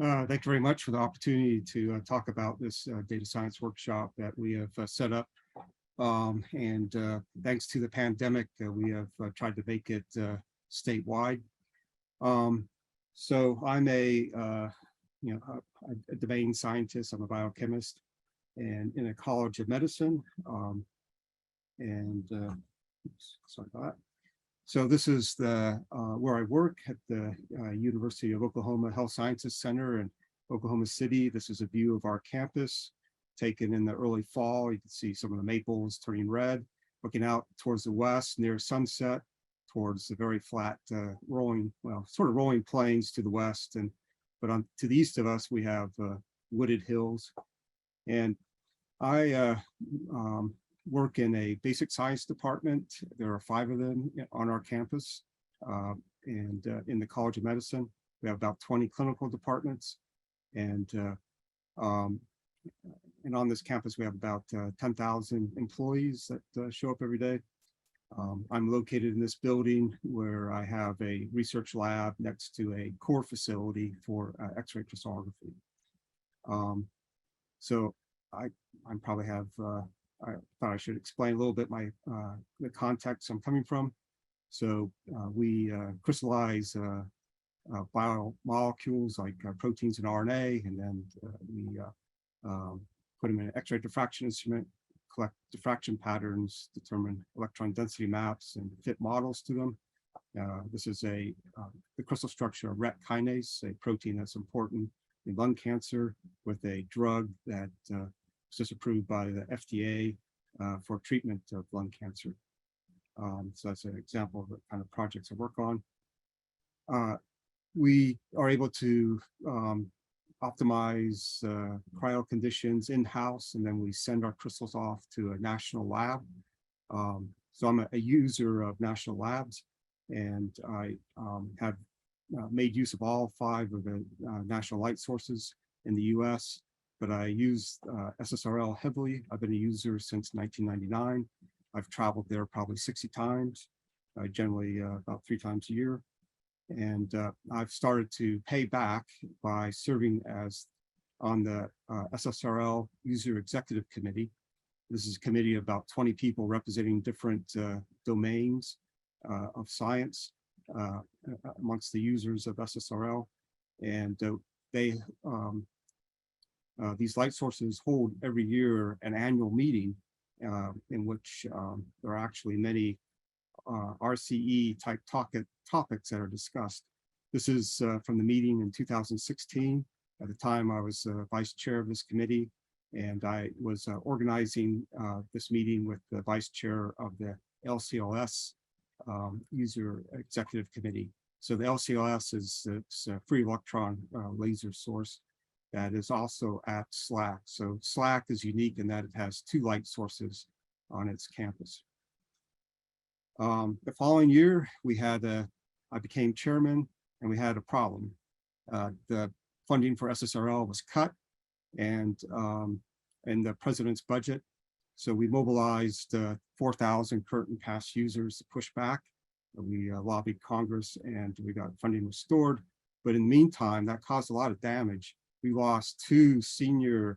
Thank you very much for the opportunity to talk about this data science workshop that we have set up. And thanks to the pandemic, we have tried to make it statewide. Um, so I'm a domain scientist. I'm a biochemist and in a college of medicine. Sorry about that. So this is the where I work at the University of Oklahoma Health Sciences Center in Oklahoma City. This is a view of our campus taken in the early fall. You can see some of the maples turning red, looking out towards the west near sunset, towards the very flat rolling plains to the west. But to the east of us, we have wooded hills. And I work in a basic science department. There are 5 of them on our campus. And in the College of Medicine, we have about 20 clinical departments. And on this campus, we have about 10,000 employees that show up every day. I'm located in this building where I have a research lab next to a core facility for X-ray crystallography. So I probably have I thought I should explain a little bit the context I'm coming from. So we crystallize biomolecules like proteins and RNA, and then we put them in an X-ray diffraction instrument, collect diffraction patterns, determine electron density maps, and fit models to them. This is the crystal structure of RET kinase, a protein that's important in lung cancer, with a drug that was just approved by the FDA for treatment of lung cancer. So that's an example of the kind of projects I work on. We are able to optimize cryo conditions in-house, and then we send our crystals off to a national lab. So I'm a user of national labs, and I have made use of all 5 of the national light sources in the US, but I use SSRL heavily. I've been a user since 1999. I've traveled there probably 60 times, generally about 3 times a year. And I've started to pay back by serving as on the SSRL User Executive Committee. This is a committee of about 20 people representing different domains of science amongst the users of SSRL. And these light sources hold every year an annual meeting in which there are actually many RCE type topics that are discussed. This is from the meeting in 2016. At the time, I was vice chair of this committee, and I was organizing this meeting with the vice chair of the LCLS User Executive Committee. So the LCLS is a free electron laser source that is also at SLAC. So SLAC is unique in that it has 2 light sources on its campus. The following year, I became chairman, and we had a problem. The funding for SSRL was cut, and the president's budget. So we mobilized 4,000 current and past users to push back. We lobbied Congress, and we got funding restored. But in the meantime, that caused a lot of damage. We lost 2 senior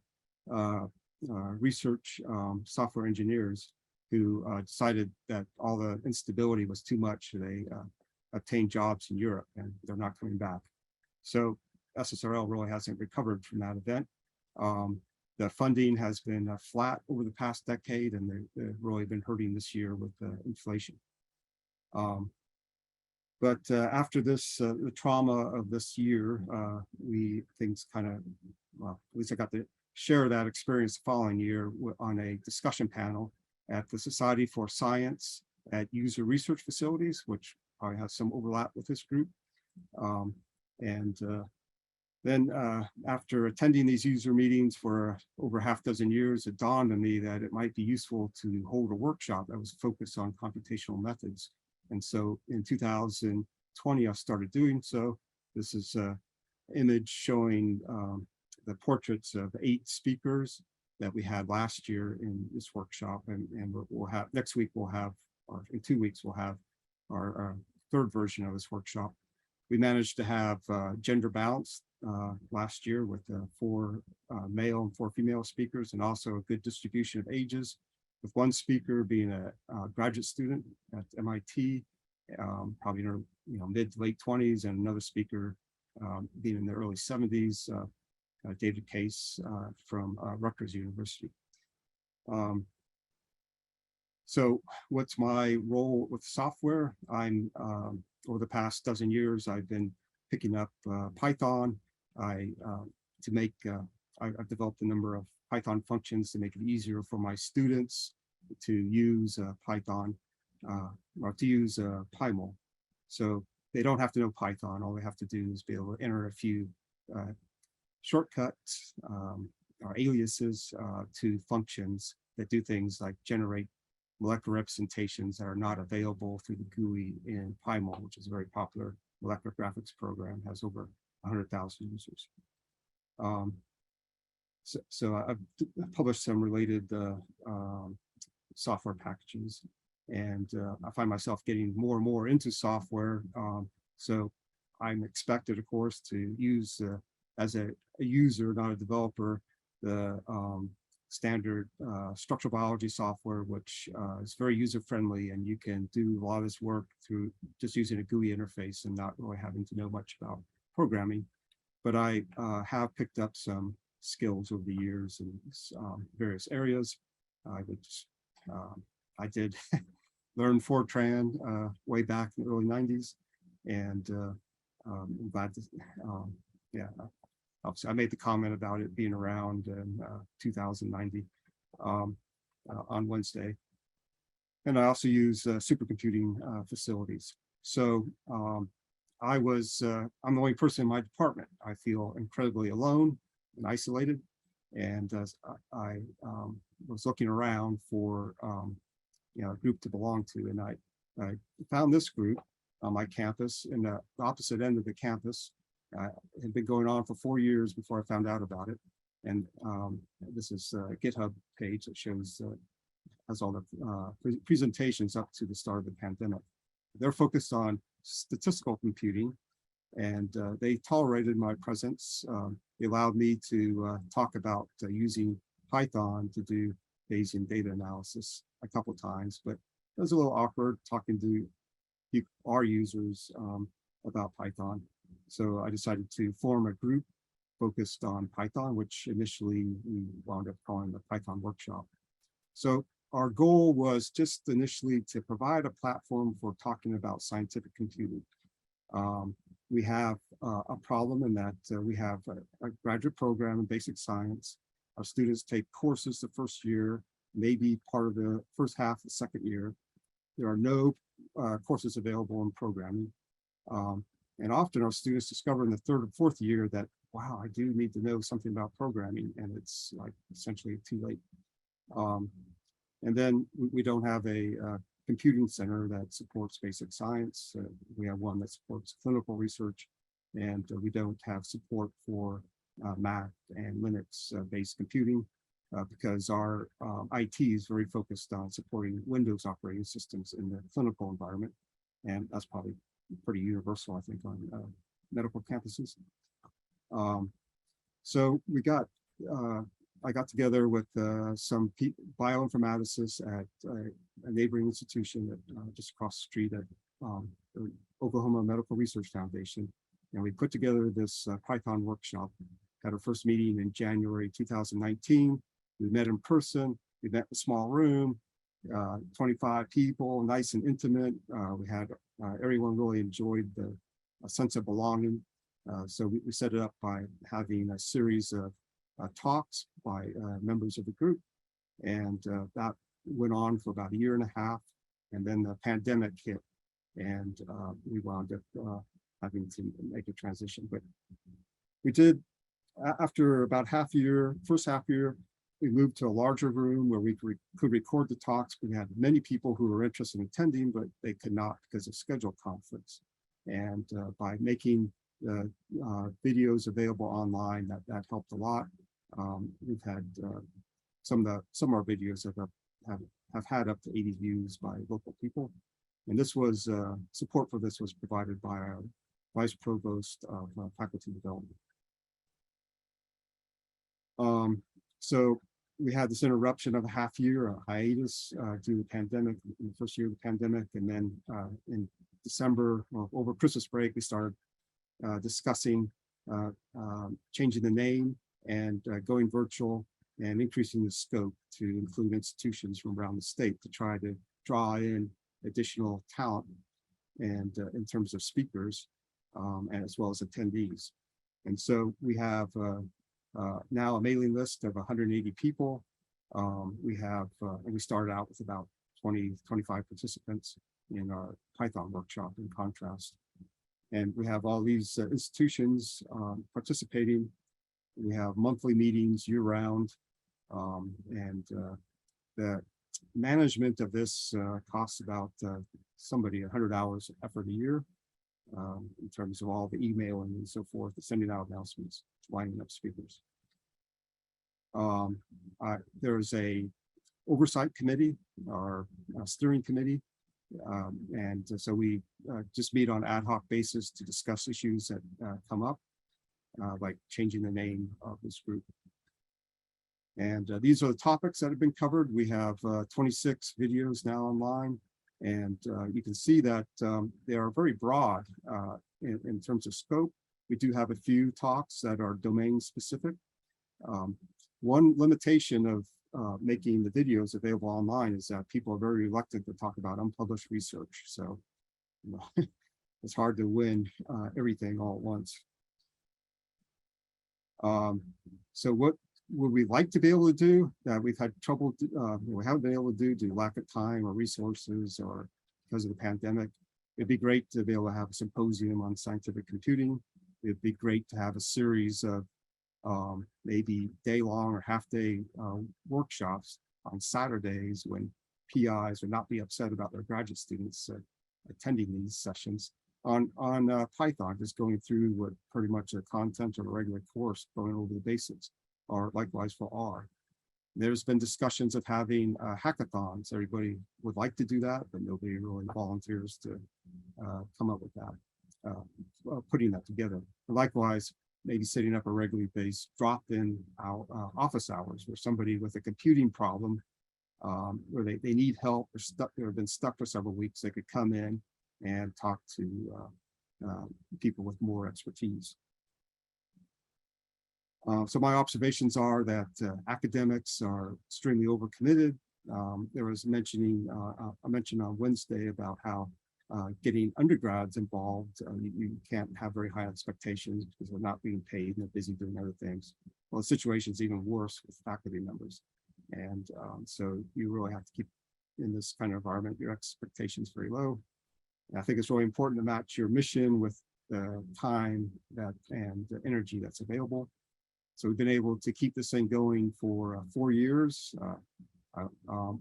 research software engineers who decided that all the instability was too much. They obtained jobs in Europe, and they're not coming back. So SSRL really hasn't recovered from that event. The funding has been flat over the past decade, and they've really been hurting this year with inflation. But after this, the trauma of this year, things kind of, well, at least I got to share that experience the following year on a discussion panel at the Society for Science at User Research Facilities, which probably has some overlap with this group. Then after attending these user meetings for over half a dozen years, it dawned on me that it might be useful to hold a workshop that was focused on computational methods. And so in 2020, I started doing so. This is an image showing the portraits of 8 speakers that we had last year in this workshop. And we'll have, next week we'll have, or in 2 weeks, we'll have our 3rd version of this workshop. We managed to have gender balance last year with 4 male and 4 female speakers, and also a good distribution of ages, with one speaker being a graduate student at MIT, probably in her mid to late 20s, and another speaker being in the early 70s, David Case from Rutgers University. So what's my role with software? I'm over the past dozen years, I've been picking up Python. I've developed a number of Python functions to make it easier for my students to use Python or to use PyMol. So they don't have to know Python. All they have to do is be able to enter a few shortcuts or aliases to functions that do things like generate molecular representations that are not available through the GUI in PyMol, which is a very popular molecular graphics program, has over 100,000 users. So I've published some related software packages, and I find myself getting more and more into software. So I'm expected, of course, to use as a user, not a developer, the standard structural biology software, which is very user-friendly, and you can do a lot of this work through just using a GUI interface and not really having to know much about programming. But I have picked up some skills over the years in various areas. I did learn Fortran way back in the early 90s, and I'm glad to, yeah, obviously I made the comment about it being around in 2090 on Wednesday. And I also use supercomputing facilities. So I'm the only person in my department. I feel incredibly alone and isolated. And I was looking around for a group to belong to, and I found this group on my campus in the opposite end of the campus. It had been going on for 4 years before I found out about it. And this is a GitHub page that shows has all the presentations up to the start of the pandemic. They're focused on statistical computing, and they tolerated my presence. They allowed me to talk about using Python to do Bayesian data analysis a couple of times, but it was a little awkward talking to our users about Python. So I decided to form a group focused on Python, which initially we wound up calling the Python Workshop. So our goal was just initially to provide a platform for talking about scientific computing. We have a problem in that we have a graduate program in basic science. Our students take courses the first year, maybe part of the first half of the second year. There are no courses available in programming. And often our students discover in the third or fourth year that, wow, I do need to know something about programming, and it's like essentially too late. And then we don't have a computing center that supports basic science. We have one that supports clinical research, and we don't have support for Mac and Linux-based computing because our IT is very focused on supporting Windows operating systems in the clinical environment, and that's probably pretty universal, I think, on medical campuses. So I got together with some bioinformaticists at a neighboring institution just across the street at the Oklahoma Medical Research Foundation, and we put together this Python workshop. Had our first meeting in January 2019. We met in person. We met in a small room, 25 people, nice and intimate. We had everyone really enjoyed the sense of belonging. So we set it up by having a series of talks by members of the group, and that went on for about 1.5 years, and then the pandemic hit, and we wound up having to make a transition. But we did, after about first half year, we moved to a larger room where we could record the talks. We had many people who were interested in attending, but they could not because of schedule conflicts. And by making the videos available online, that helped a lot. We've had some of our videos have had up to 80 views by local people. And this was support for this was provided by our Vice Provost of Faculty Development. So we had this interruption of a half year, a hiatus due to the pandemic, in the first year of the pandemic. And then in December, well, over Christmas break, we started discussing changing the name and going virtual and increasing the scope to include institutions from around the state to try to draw in additional talent and in terms of speakers and as well as attendees. And so we have now a mailing list of 180 people. We have, and we started out with about 20, 25 participants in our Python workshop in contrast. And we have all these institutions participating. We have monthly meetings year round. And the management of this costs about somebody 100 hours of effort a year in terms of all the emailing and so forth, the sending out announcements, lining up speakers. There's a oversight committee, our steering committee, and so we just meet on an ad hoc basis to discuss issues that come up, like changing the name of this group. And these are the topics that have been covered. We have 26 videos now online, and you can see that they are very broad in terms of scope. We do have a few talks that are domain specific. One limitation of making the videos available online is that people are very reluctant to talk about unpublished research. So you know, it's hard to win everything all at once. So what would we like to be able to do that we've had trouble, we haven't been able to do due to lack of time or resources or because of the pandemic? It'd be great to be able to have a symposium on scientific computing. It'd be great to have a series of maybe day-long or half-day workshops on Saturdays when PIs would not be upset about their graduate students attending these sessions on Python, just going through what pretty much the content of a regular course, going over the basics, or likewise for R. There's been discussions of having hackathons. Everybody would like to do that, but nobody really volunteers to come up with that, putting that together. And likewise, maybe setting up a regularly based drop-in office hours where somebody with a computing problem, where they need help or stuck, or have been stuck for several weeks, they could come in and talk to people with more expertise. So my observations are that academics are extremely overcommitted. There was a mention on Wednesday about how getting undergrads involved, you can't have very high expectations because they're not being paid and they're busy doing other things. Well, the situation's even worse with faculty members. And so you really have to keep, in this kind of environment, your expectations very low. And I think it's really important to match your mission with the time and the energy that's available. So we've been able to keep this thing going for 4 years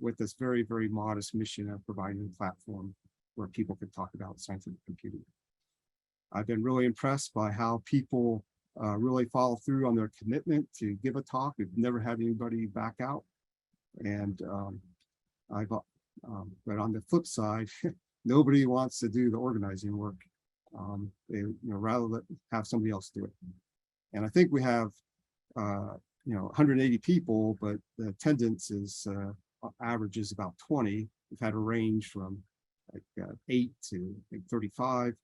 with this very, very modest mission of providing a platform where people can talk about scientific computing. I've been really impressed by how people really follow through on their commitment to give a talk. We've never had anybody back out. And but on the flip side, nobody wants to do the organizing work. They rather have somebody else do it. And I think we have 180 people, but the attendance is averages about 20. We've had a range from like 8 to like 35,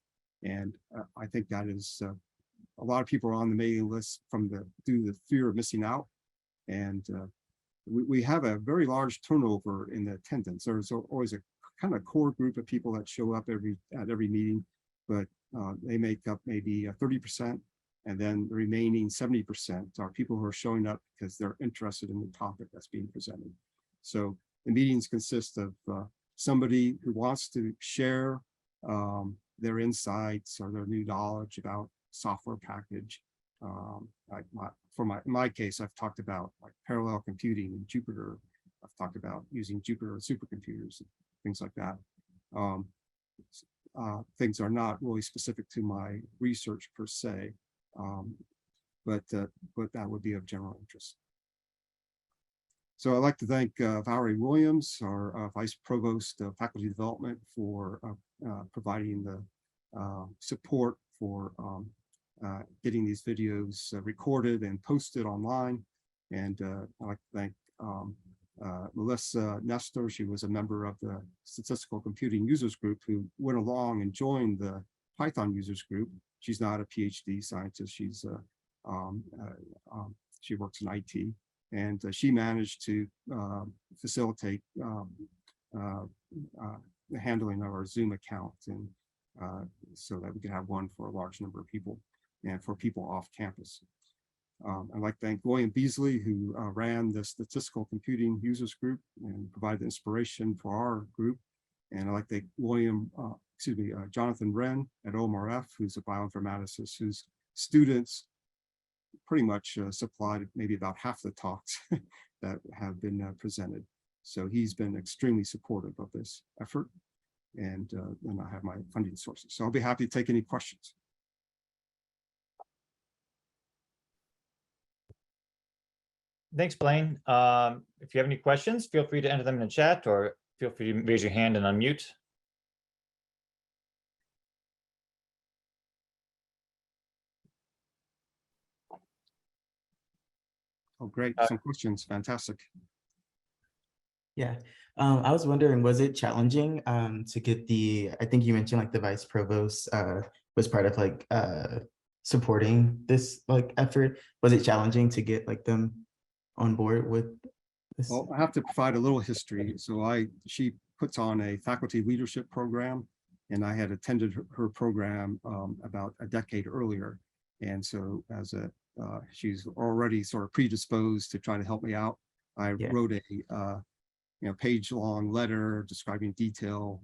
and I think that is a lot of people are on the mailing list due to the fear of missing out, and we have a very large turnover in the attendance. There's always a kind of core group of people that show up at every meeting, but they make up maybe 30%. And then the remaining 70% are people who are showing up because they're interested in the topic that's being presented. So the meetings consist of somebody who wants to share their insights or their new knowledge about software package. In my case, I've talked about like parallel computing in Jupyter. I've talked about using Jupyter supercomputers, things like that. Things are not really specific to my research per se. But that would be of general interest. So I'd like to thank Valerie Williams, our Vice Provost of Faculty Development, for providing the support for getting these videos recorded and posted online. And I'd like to thank Melissa Nestor. She was a member of the Statistical Computing Users Group who went along and joined the Python Users Group. She's not a PhD scientist. She works in IT, and she managed to facilitate the handling of our Zoom account, and so that we could have one for a large number of people and for people off campus. I'd like to thank William Beasley, who ran the Statistical Computing Users Group and provided inspiration for our group. And I'd like to thank Jonathan Wren at OMRF, who's a bioinformaticist, whose students pretty much supplied maybe about half the talks that have been presented. So he's been extremely supportive of this effort. And then I have my funding sources. So I'll be happy to take any questions. Thanks, Blaine. If you have any questions, feel free to enter them in the chat or feel free to raise your hand and unmute. Oh, great. Some questions. Fantastic. Yeah. I was wondering, was it challenging to get I think you mentioned like the vice provost was part of like supporting this like effort. Was it challenging to get like them on board with this? Well, I have to provide a little history. So she puts on a faculty leadership program, and I had attended her program about a decade earlier. And so she's already sort of predisposed to try to help me out. I wrote a page-long letter describing in detail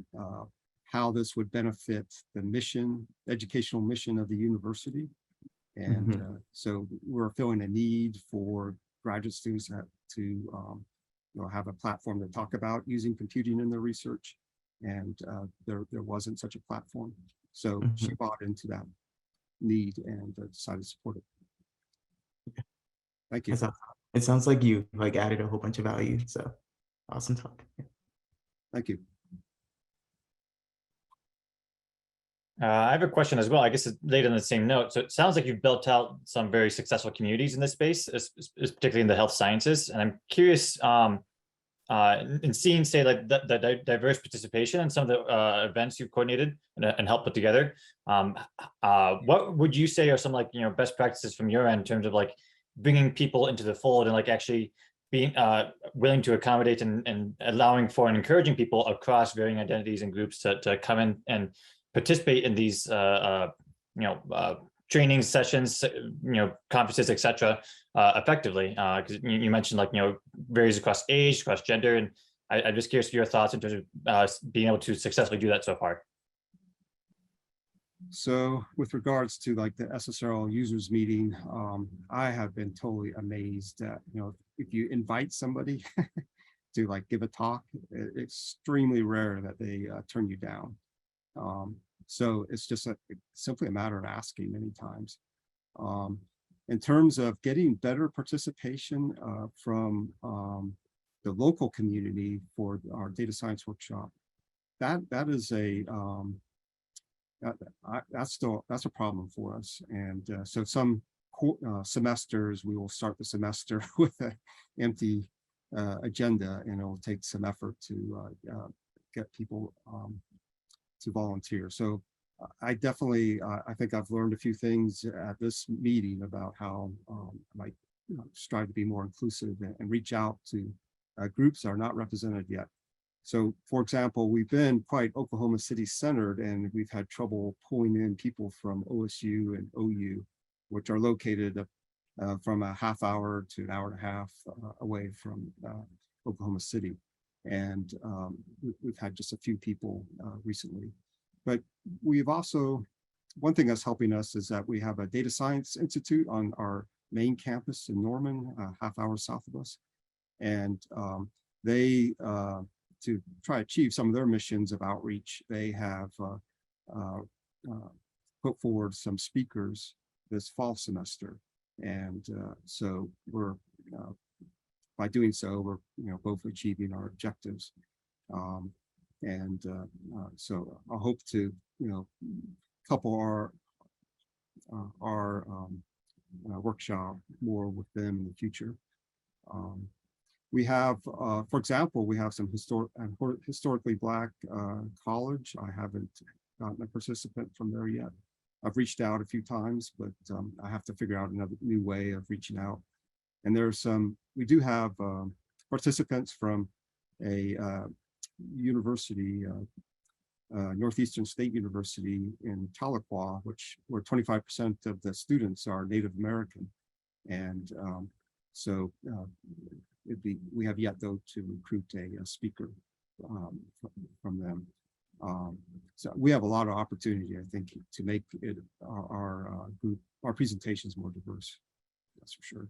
how this would benefit the mission, educational mission of the university. And so we're feeling a need for graduate students to have a platform to talk about using computing in their research. And there wasn't such a platform. So she bought into that need and decided to support it. Thank you. It sounds like you like added a whole bunch of value. So awesome talk. Thank you. I have a question as well. I guess it's laid on the same note. So it sounds like you've built out some very successful communities in this space, particularly in the health sciences. And I'm curious, in seeing, say, like the diverse participation in some of the events you've coordinated and helped put together, what would you say are some like best practices from your end in terms of like bringing people into the fold and like actually being willing to accommodate and allowing for and encouraging people across varying identities and groups to come in and participate in these training sessions, conferences, etc. Effectively, because you mentioned like varies across age, across gender, and I'm just curious your thoughts in terms of being able to successfully do that so far. So with regards to like the SSRL users meeting, I have been totally amazed that if you invite somebody to like give a talk, it's extremely rare that they turn you down. So it's just simply a matter of asking many times. In terms of getting better participation from the local community for our data science workshop, that is that's a problem for us. And so some semesters we will start the semester with an empty agenda, and it will take some effort to get people to volunteer. So I definitely, I think I've learned a few things at this meeting about how I might strive to be more inclusive and reach out to groups that are not represented yet. So for example, we've been quite Oklahoma City centered, and we've had trouble pulling in people from OSU and OU, which are located from a half hour to an hour and a half away from Oklahoma City. And we've had just a few people recently. But we've also, one thing that's helping us is that we have a data science institute on our main campus in Norman, half hour south of us. And they, to try to achieve some of their missions of outreach, they have put forward some speakers this fall semester. And so we're, by doing so, we're both achieving our objectives. So I hope to couple our our workshop more with them in the future. We have, for example, we have some historically Black college. I haven't gotten a participant from there yet. I've reached out a few times, but I have to figure out another new way of reaching out. And there's some, we do have participants from a university, Northeastern State University in Tahlequah, where 25% of the students are Native American. And so we have yet though to recruit a speaker from them. So we have a lot of opportunity, I think, to make it our group, our presentations more diverse. That's for sure.